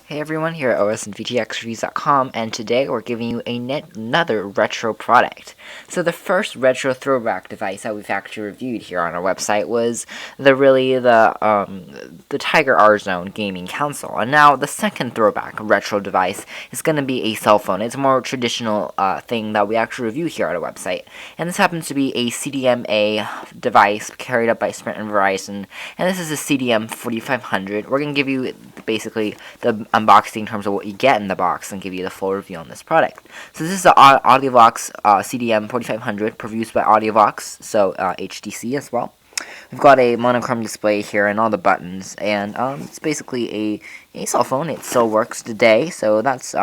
Hey everyone, here at osandvtxreviews.com, and today we're giving you another retro product. So the first retro throwback device that we've actually reviewed here on our website was the Tiger R Zone gaming console, and now the second throwback retro device is going to be a cell phone. It's a more traditional thing that we actually review here on our website, and this happens to be a CDMA device carried up by Sprint and Verizon, and this is a CDM 4500. We're going to give you basically the unboxing in terms of what you get in the box and give you the full review on this product. So this is the Audiovox CDM 4500 produced by Audiovox, so HTC as well. We've got a monochrome display here and all the buttons, and it's basically a cell phone. It still works today, so that's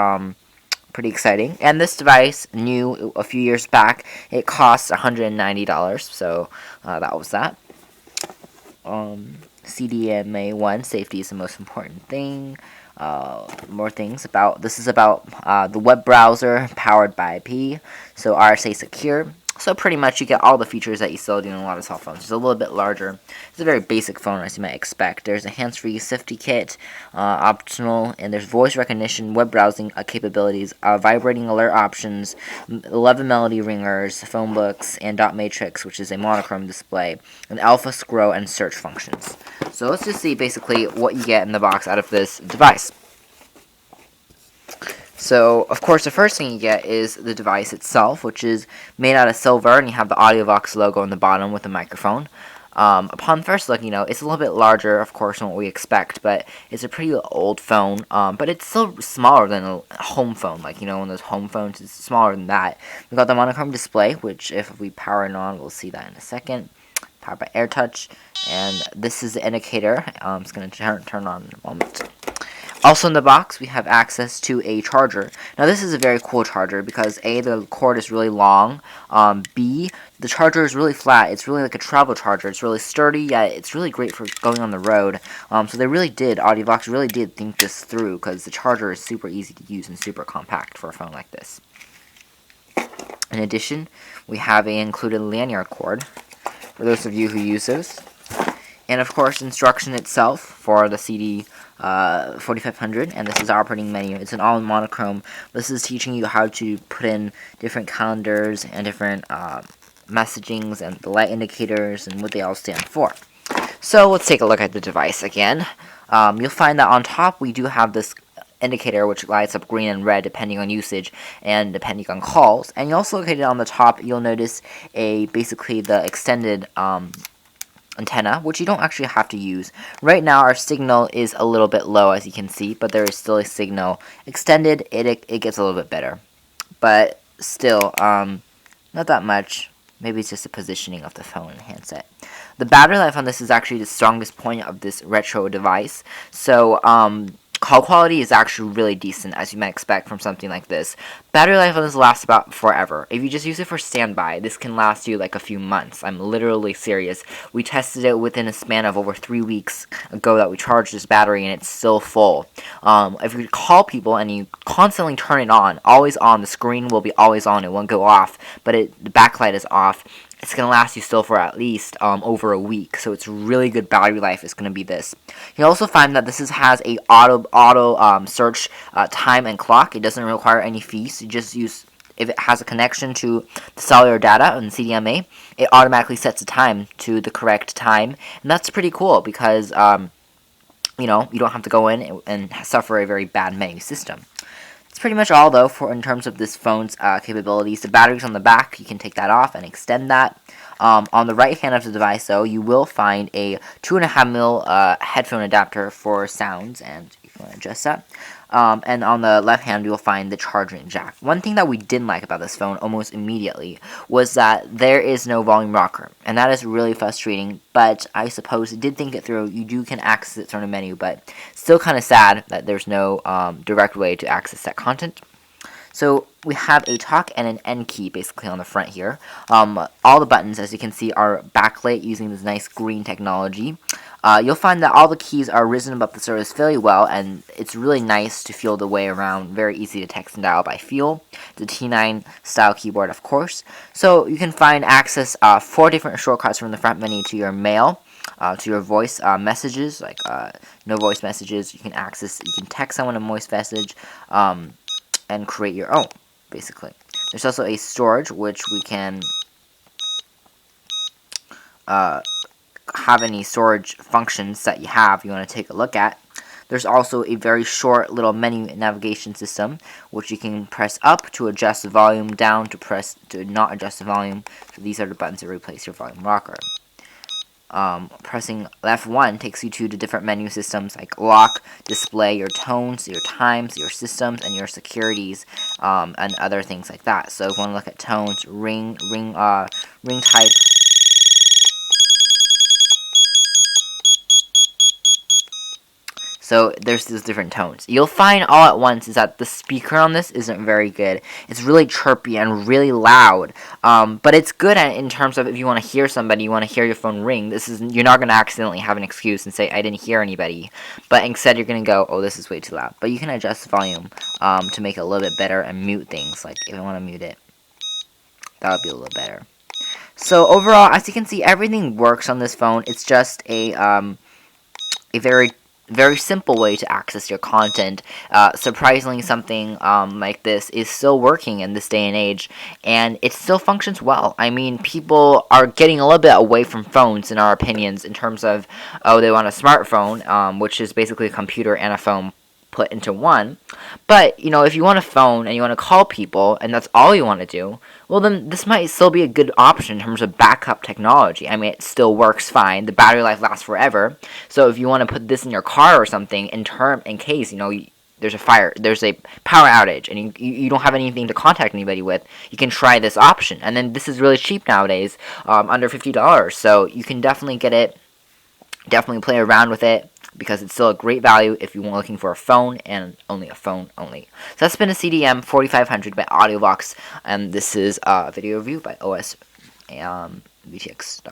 pretty exciting. And this device, new a few years back, it costs $190, so that was that. CDMA 1, safety is the most important thing. More things about this is about the web browser powered by IP, so RSA secure. So pretty much you get all the features that you still do in a lot of cell phones. It's a little bit larger. It's a very basic phone as you might expect. There's a hands-free safety kit, optional, and there's voice recognition, web browsing capabilities, vibrating alert options, 11 melody ringers, phone books, and dot matrix, which is a monochrome display, and alpha scroll and search functions. So let's just see basically what you get in the box out of this device. So, of course, the first thing you get is the device itself, which is made out of silver, and you have the Audiovox logo on the bottom with the microphone. Upon first look, it's a little bit larger, of course, than what we expect, but it's a pretty old phone, but it's still smaller than a home phone. Like, one of those home phones is smaller than that. We've got the monochrome display, which if we power it on, we'll see that in a second. Powered by AirTouch, and this is the indicator. It's going to turn on in a moment. Also in the box, we have access to a charger. Now this is a very cool charger because A, the cord is really long, B, the charger is really flat. It's really like a travel charger. It's really sturdy, yet it's really great for going on the road. So Audiovox really did think this through because the charger is super easy to use and super compact for a phone like this. In addition, we have a included lanyard cord for those of you who use those. And of course, instruction itself for the CD 4500, and this is the operating menu. It's an all monochrome. This is teaching you how to put in different calendars and different messagings and the light indicators and what they all stand for. So let's take a look at the device again. You'll find that on top we do have this indicator which lights up green and red depending on usage and depending on calls. And you also located on the top, you'll notice basically the extended antenna, which you don't actually have to use. Right now our signal is a little bit low, as you can see, but there is still a signal. Extended, it gets a little bit better, but still not that much. Maybe it's just the positioning of the phone and handset. The battery life on this is actually the strongest point of this retro device, so call quality is actually really decent, as you might expect from something like this. Battery life on this lasts about forever. If you just use it for standby, this can last you like a few months. I'm literally serious. We tested it within a span of over 3 weeks ago that we charged this battery, and it's still full. If you call people and you constantly turn it on, always on, the screen will be always on. It won't go off, but the backlight is off. It's going to last you still for at least over a week, so it's really good battery life is going to be this. You'll also find that this has a auto search time and clock. It doesn't require any fees. You just use, if it has a connection to the cellular data on CDMA, it automatically sets a time to the correct time, and that's pretty cool because you don't have to go in and suffer a very bad menu system. That's pretty much all, though, in terms of this phone's capabilities. The battery's on the back. You can take that off and extend that. On the right hand of the device, though, you will find a 2.5mm headphone adapter for sounds, and you can adjust that. And on the left hand, you'll find the charging jack. One thing that we didn't like about this phone almost immediately was that there is no volume rocker, and that is really frustrating, but I suppose it did think it through. You can access it through the menu, but still kind of sad that there's no direct way to access that content. So we have a talk and an end key basically on the front here. All the buttons, as you can see, are backlit using this nice green technology. You'll find that all the keys are risen above the surface fairly well, and it's really nice to feel the way around. Very easy to text and dial by feel. The T9 style keyboard, of course. So you can find access 4 different shortcuts from the front menu to your mail. to your voice messages, like no voice messages. You can text someone a voice message, and create your own, basically. There's also a storage, which we can have any storage functions that you want to take a look at. There's also a very short little menu navigation system, which you can press up to adjust the volume, down to not adjust the volume. So these are the buttons that replace your volume rocker. Pressing F1 takes you to the different menu systems like lock, display your tones, your times, your systems, and your securities, and other things like that. So if you want to look at tones, ring type. So there's these different tones. You'll find all at once is that the speaker on this isn't very good. It's really chirpy and really loud. But it's good in terms of if you want to hear somebody, you want to hear your phone ring. You're not going to accidentally have an excuse and say I didn't hear anybody. But instead you're going to go, oh, this is way too loud. But you can adjust the volume to make it a little bit better and mute things. Like if you want to mute it, that would be a little better. So overall, as you can see, everything works on this phone. It's just a very simple way to access your content. Surprisingly, something like this is still working in this day and age, and it still functions well. I mean, people are getting a little bit away from phones, in our opinions, in terms of, oh, they want a smartphone, which is basically a computer and a phone put into one. But, if you want a phone and you want to call people and that's all you want to do, well, then this might still be a good option in terms of backup technology. I mean, it still works fine. The battery life lasts forever. So if you want to put this in your car or something in case, there's a fire, there's a power outage, and you don't have anything to contact anybody with, you can try this option. And then this is really cheap nowadays, under $50. So you can definitely get it, definitely play around with it, because it's still a great value if you're looking for a phone and only a phone only. So that's been a CDM 4500 by AudioVox, and this is a video review by OS VTX.